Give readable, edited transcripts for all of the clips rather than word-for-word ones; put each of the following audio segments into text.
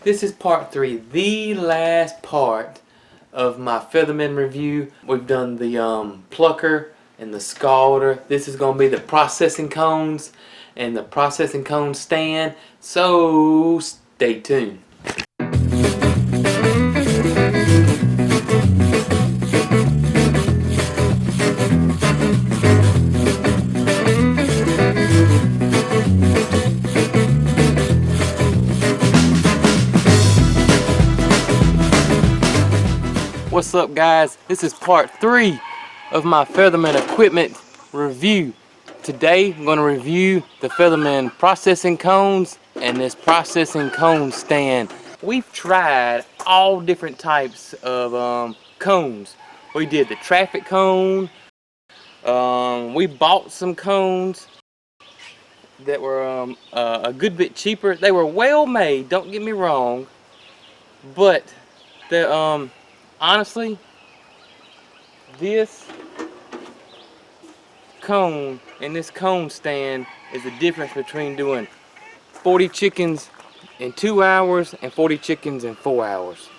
This is part 3, the last part of my Featherman review. We've done the Plucker and the Scalder. This is going to be the processing cones and the processing cone stand. So stay tuned. What's up, guys? This is part 3 of my Featherman equipment review. Today I'm going to review the Featherman processing cones and this processing cone stand. We've tried all different types of cones. We did the traffic cone. We bought some cones that were a good bit cheaper. They were well made, don't get me wrong, but the honestly, this cone and this cone stand is the difference between doing 40 chickens in 2 hours and 40 chickens in 4 hours.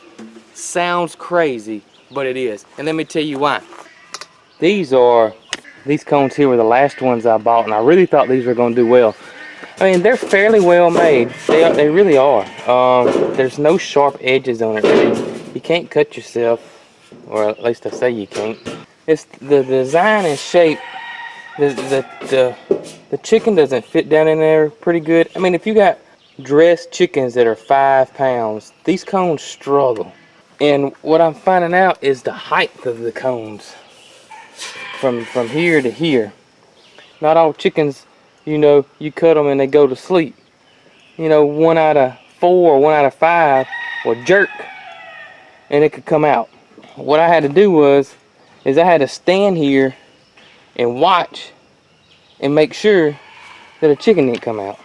Sounds crazy, but it is. And let me tell you why. These cones here were the last ones I bought, and I really thought these were going to do well. I mean, they're fairly well made. They really are. There's no sharp edges on it. You can't cut yourself, or at least I say you can't. It's the design and shape. The chicken doesn't fit down in there pretty good. I mean, if you got dressed chickens that are 5 pounds, these cones struggle. And what I'm finding out is the height of the cones from here to here. Not all chickens, you know, you cut them and they go to sleep. You know, 1 out of 4 or 1 out of 5 will jerk and it could come out. What I had to do is I had to stand here and watch and make sure that a chicken didn't come out.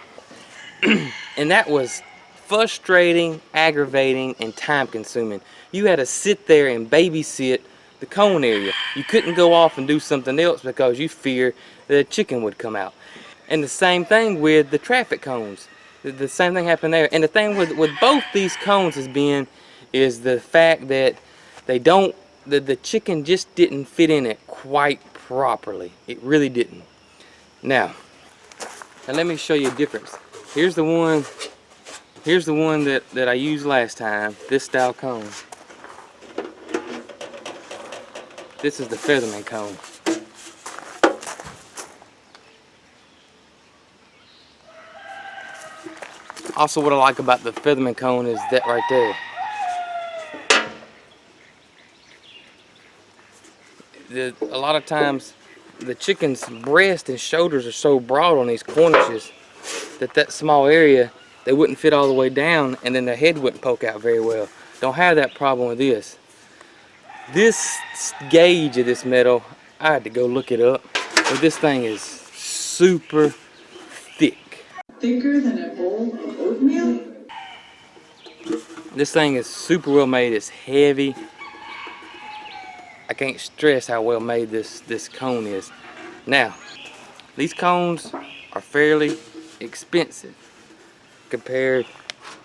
And that was frustrating, aggravating, and time consuming. You had to sit there and babysit the cone area. You couldn't go off and do something else because you feared that a chicken would come out. And the same thing with the traffic cones. The same thing happened there. And the thing with both these cones is the fact that the chicken just didn't fit in it quite properly. It really didn't. Now let me show you a difference. Here's the one that I used last time, this style cone. This is the Featherman cone. Also, what I like about the Featherman cone is that right there. A lot of times the chicken's breast and shoulders are so broad on these cornices that small area, they wouldn't fit all the way down, and then the head wouldn't poke out very well. Don't have that problem with this. This gauge of this metal, I had to go look it up, but this thing is super thick. Thicker than a bowl of oatmeal? This thing is super well made. It's heavy. I can't stress how well made this cone is. Now, these cones are fairly expensive compared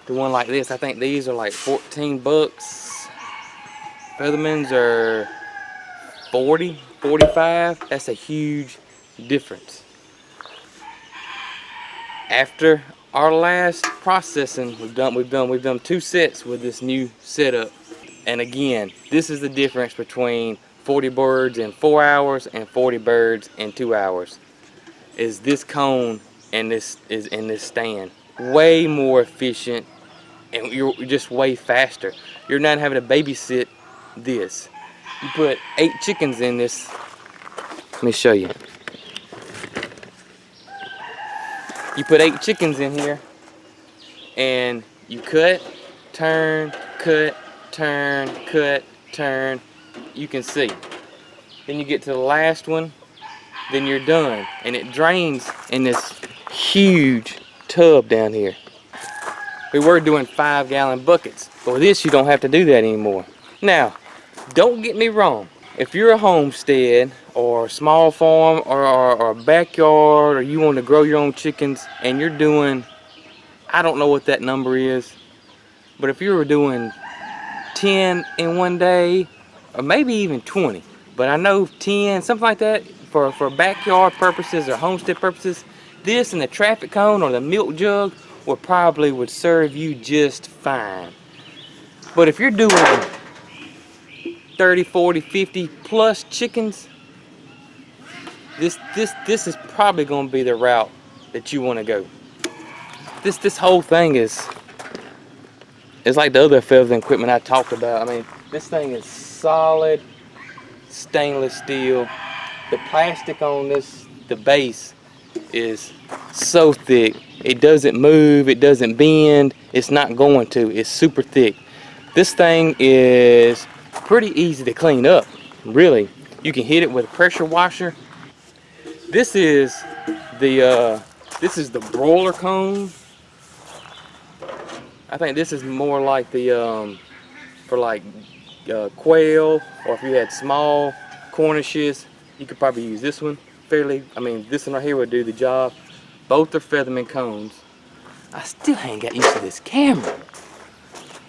to one like this. I think these are like 14 bucks. Feathermans are 40, 45. That's a huge difference. After our last processing, we've done 2 sets with this new setup. And again, this is the difference between 40 birds in 4 hours and 40 birds in 2 hours. Is this cone and this stand. Way more efficient, and you're just way faster. You're not having to babysit this. You put 8 chickens in this. Let me show you. You put 8 chickens in here, and you cut, turn, cut, turn, cut, turn. You can see. Then you get to the last one, then you're done, and it drains in this huge tub down here. We were doing 5-gallon buckets, but with this you don't have to do that anymore. Now, don't get me wrong. If you're a homestead or a small farm or a backyard, or you want to grow your own chickens and you're doing, I don't know what that number is, But if you were doing 10 in one day, or maybe even 20, but I know 10, something like that, for backyard purposes or homestead purposes, this and the traffic cone or the milk jug would serve you just fine. But if you're doing 30, 40, 50 plus chickens, this is probably going to be the route that you want to go. This whole thing is like the other feathering equipment I talked about. I mean, this thing is solid stainless steel. The plastic on this, the base, is so thick. It doesn't move, it doesn't bend, it's not going to. It's super thick. This thing is pretty easy to clean up, really. You can hit it with a pressure washer. This is the broiler cone. I think this is more like the for like quail, or if you had small Cornishes, you could probably use this one fairly. I mean, this one right here would do the job. Both are Featherman cones. I still ain't got used to this camera.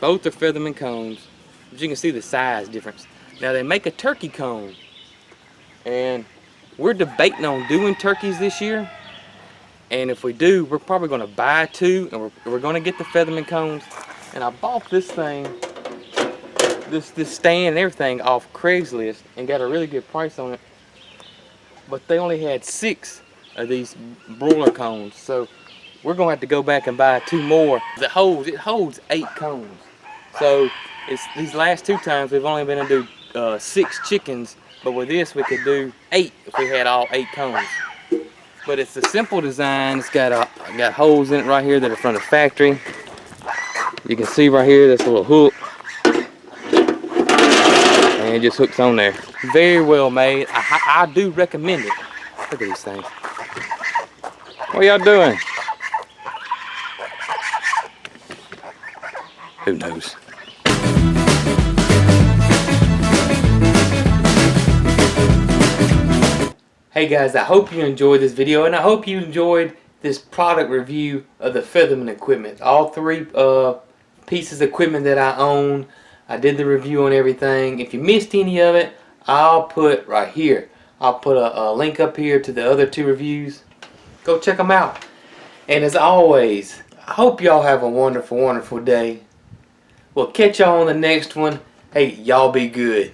Both are Featherman cones, but you can see the size difference. Now they make a turkey cone, and we're debating on doing turkeys this year. And if we do, we're probably going to buy two, and we're going to get the Featherman cones. And I bought this thing, this stand and everything off Craigslist, and got a really good price on it. But they only had 6 of these broiler cones, so we're going to have to go back and buy 2 more. It holds 8 cones. So these last 2 times we've only been able to do 6 chickens, but with this we could do 8 if we had all 8 cones. But it's a simple design. It's got holes in it right here that are from the factory. You can see right here this little hook, and it just hooks on there. Very well made. I do recommend it. Look at these things. What y'all doing? Who knows? Hey guys, I hope you enjoyed this video, and I hope you enjoyed this product review of the Featherman equipment. All 3 pieces of equipment that I own. I did the review on everything. If you missed any of it, I'll put right here. I'll put a link up here to the other 2 reviews. Go check them out. And as always, I hope y'all have a wonderful, wonderful day. We'll catch y'all on the next one. Hey, y'all be good.